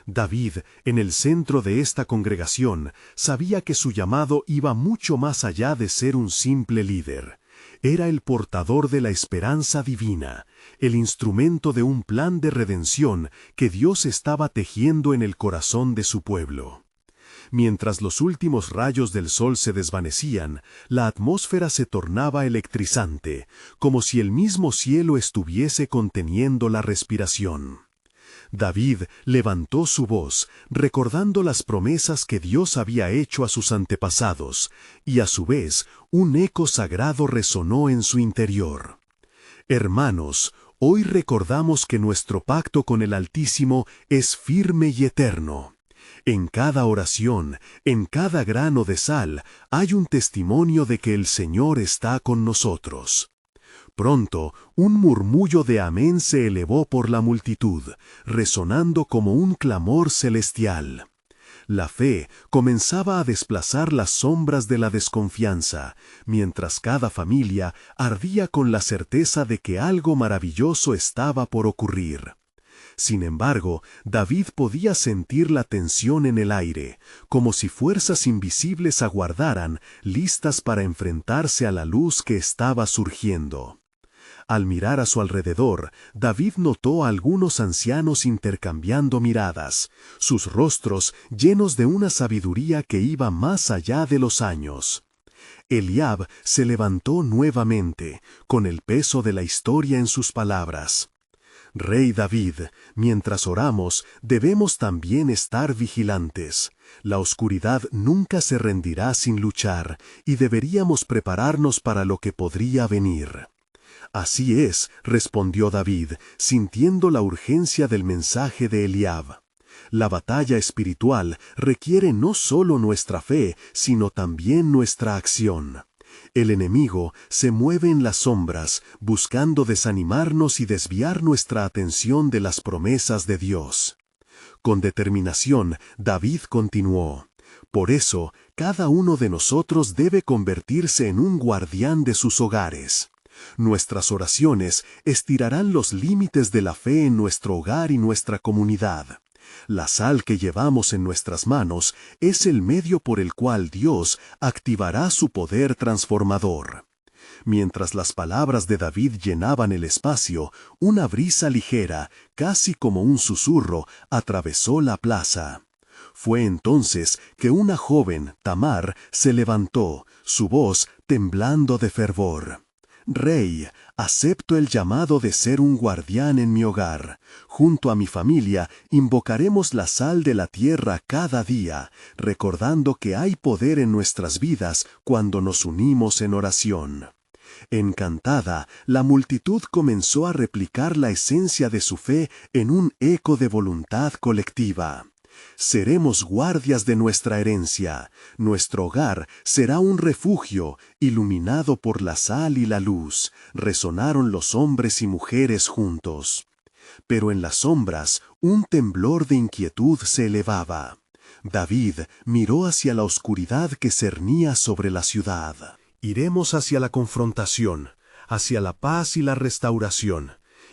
David, en el centro de esta congregación, sabía que su llamado iba mucho más allá de ser un simple líder. Era el portador de la esperanza divina, el instrumento de un plan de redención que Dios estaba tejiendo en el corazón de su pueblo. Mientras los últimos rayos del sol se desvanecían, la atmósfera se tornaba electrizante, como si el mismo cielo estuviese conteniendo la respiración. David levantó su voz, recordando las promesas que Dios había hecho a sus antepasados, y a su vez un eco sagrado resonó en su interior. Hermanos, hoy recordamos que nuestro pacto con el Altísimo es firme y eterno. En cada oración, en cada grano de sal, hay un testimonio de que el Señor está con nosotros. Pronto, un murmullo de amén se elevó por la multitud, resonando como un clamor celestial. La fe comenzaba a desplazar las sombras de la desconfianza, mientras cada familia ardía con la certeza de que algo maravilloso estaba por ocurrir. Sin embargo, David podía sentir la tensión en el aire, como si fuerzas invisibles aguardaran, listas para enfrentarse a la luz que estaba surgiendo. Al mirar a su alrededor, David notó a algunos ancianos intercambiando miradas, sus rostros llenos de una sabiduría que iba más allá de los años. Eliab se levantó nuevamente, con el peso de la historia en sus palabras. Rey David, mientras oramos, debemos también estar vigilantes. La oscuridad nunca se rendirá sin luchar, y deberíamos prepararnos para lo que podría venir. Así es, respondió David, sintiendo la urgencia del mensaje de Eliab. La batalla espiritual requiere no solo nuestra fe, sino también nuestra acción. El enemigo se mueve en las sombras, buscando desanimarnos y desviar nuestra atención de las promesas de Dios. Con determinación, David continuó. Por eso, cada uno de nosotros debe convertirse en un guardián de sus hogares. Nuestras oraciones estirarán los límites de la fe en nuestro hogar y nuestra comunidad. La sal que llevamos en nuestras manos es el medio por el cual Dios activará su poder transformador. Mientras las palabras de David llenaban el espacio, una brisa ligera, casi como un susurro, atravesó la plaza. Fue entonces que una joven, Tamar, se levantó, su voz temblando de fervor. Rey, acepto el llamado de ser un guardián en mi hogar. Junto a mi familia invocaremos la sal de la tierra cada día, recordando que hay poder en nuestras vidas cuando nos unimos en oración. Encantada, la multitud comenzó a replicar la esencia de su fe en un eco de voluntad colectiva. Seremos guardias de nuestra herencia. Nuestro hogar será un refugio, iluminado por la sal y la luz. Resonaron los hombres y mujeres juntos. Pero en las sombras, un temblor de inquietud se elevaba. David miró hacia la oscuridad que cernía sobre la ciudad. Iremos hacia la confrontación, hacia la paz y la restauración,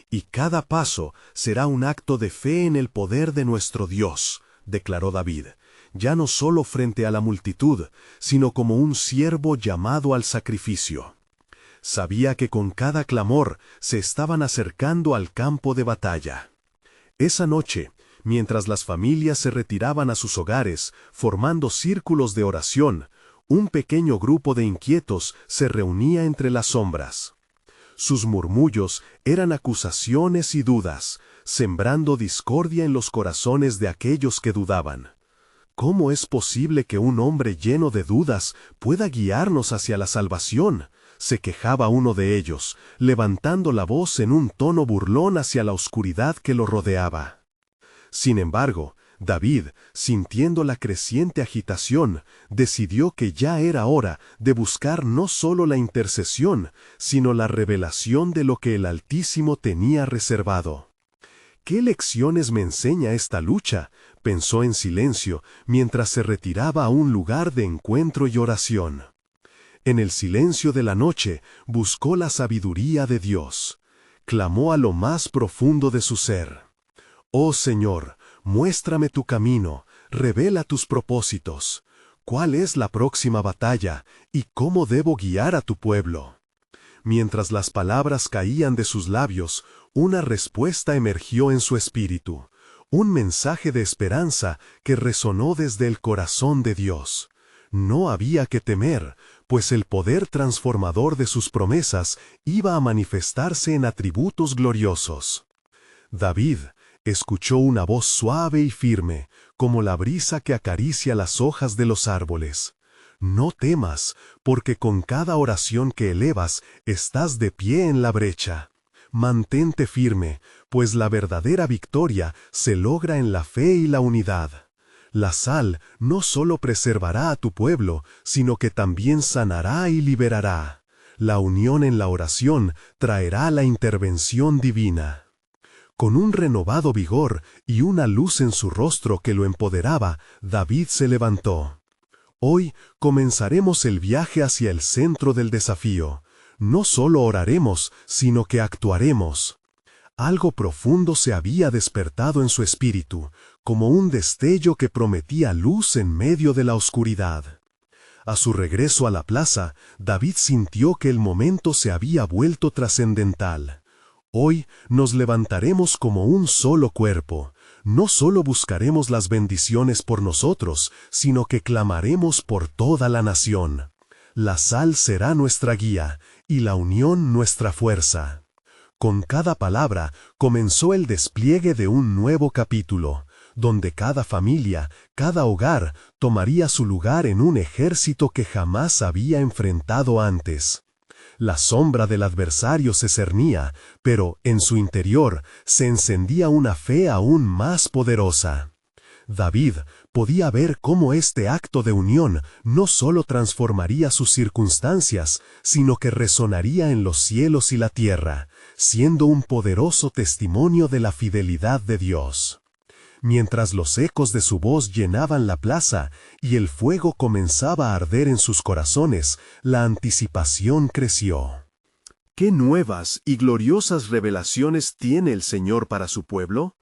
y cada paso será un acto de fe en el poder de nuestro Dios, declaró David, ya no solo frente a la multitud, sino como un siervo llamado al sacrificio. Sabía que con cada clamor se estaban acercando al campo de batalla. Esa noche, mientras las familias se retiraban a sus hogares, formando círculos de oración, un pequeño grupo de inquietos se reunía entre las sombras. Sus murmullos eran acusaciones y dudas, sembrando discordia en los corazones de aquellos que dudaban. ¿Cómo es posible que un hombre lleno de dudas pueda guiarnos hacia la salvación?, se quejaba uno de ellos, levantando la voz en un tono burlón hacia la oscuridad que lo rodeaba. Sin embargo, David, sintiendo la creciente agitación, decidió que ya era hora de buscar no solo la intercesión, sino la revelación de lo que el Altísimo tenía reservado. ¿Qué lecciones me enseña esta lucha?, pensó en silencio, mientras se retiraba a un lugar de encuentro y oración. En el silencio de la noche buscó la sabiduría de Dios. Clamó a lo más profundo de su ser. «Oh Señor, muéstrame tu camino, revela tus propósitos. ¿Cuál es la próxima batalla y cómo debo guiar a tu pueblo?». Mientras las palabras caían de sus labios, una respuesta emergió en su espíritu, un mensaje de esperanza que resonó desde el corazón de Dios. No había que temer, pues el poder transformador de sus promesas iba a manifestarse en atributos gloriosos. David escuchó una voz suave y firme, como la brisa que acaricia las hojas de los árboles. No temas, porque con cada oración que elevas estás de pie en la brecha. Mantente firme, pues la verdadera victoria se logra en la fe y la unidad. La sal no solo preservará a tu pueblo, sino que también sanará y liberará. La unión en la oración traerá la intervención divina. Con un renovado vigor y una luz en su rostro que lo empoderaba, David se levantó. Hoy comenzaremos el viaje hacia el centro del desafío. No solo oraremos, sino que actuaremos. Algo profundo se había despertado en su espíritu, como un destello que prometía luz en medio de la oscuridad. A su regreso a la plaza, David sintió que el momento se había vuelto trascendental. Hoy nos levantaremos como un solo cuerpo. No solo buscaremos las bendiciones por nosotros, sino que clamaremos por toda la nación. La sal será nuestra guía, y la unión nuestra fuerza. Con cada palabra comenzó el despliegue de un nuevo capítulo, donde cada familia, cada hogar, tomaría su lugar en un ejército que jamás había enfrentado antes. La sombra del adversario se cernía, pero en su interior se encendía una fe aún más poderosa. David podía ver cómo este acto de unión no solo transformaría sus circunstancias, sino que resonaría en los cielos y la tierra, siendo un poderoso testimonio de la fidelidad de Dios. Mientras los ecos de su voz llenaban la plaza y el fuego comenzaba a arder en sus corazones, la anticipación creció. ¿Qué nuevas y gloriosas revelaciones tiene el Señor para su pueblo?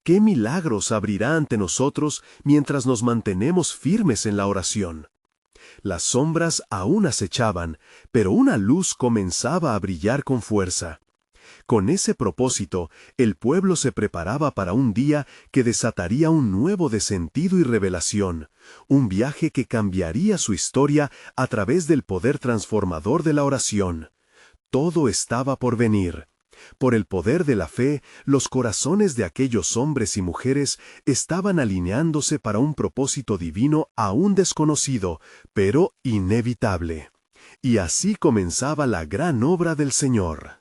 ¿Qué milagros abrirá ante nosotros mientras nos mantenemos firmes en la oración? Las sombras aún acechaban, pero una luz comenzaba a brillar con fuerza. Con ese propósito, el pueblo se preparaba para un día que desataría un nuevo de sentido y revelación, un viaje que cambiaría su historia a través del poder transformador de la oración. todo estaba por venir. Por el poder de la fe, los corazones de aquellos hombres y mujeres estaban alineándose para un propósito divino aún desconocido, pero inevitable. Y así comenzaba la gran obra del Señor.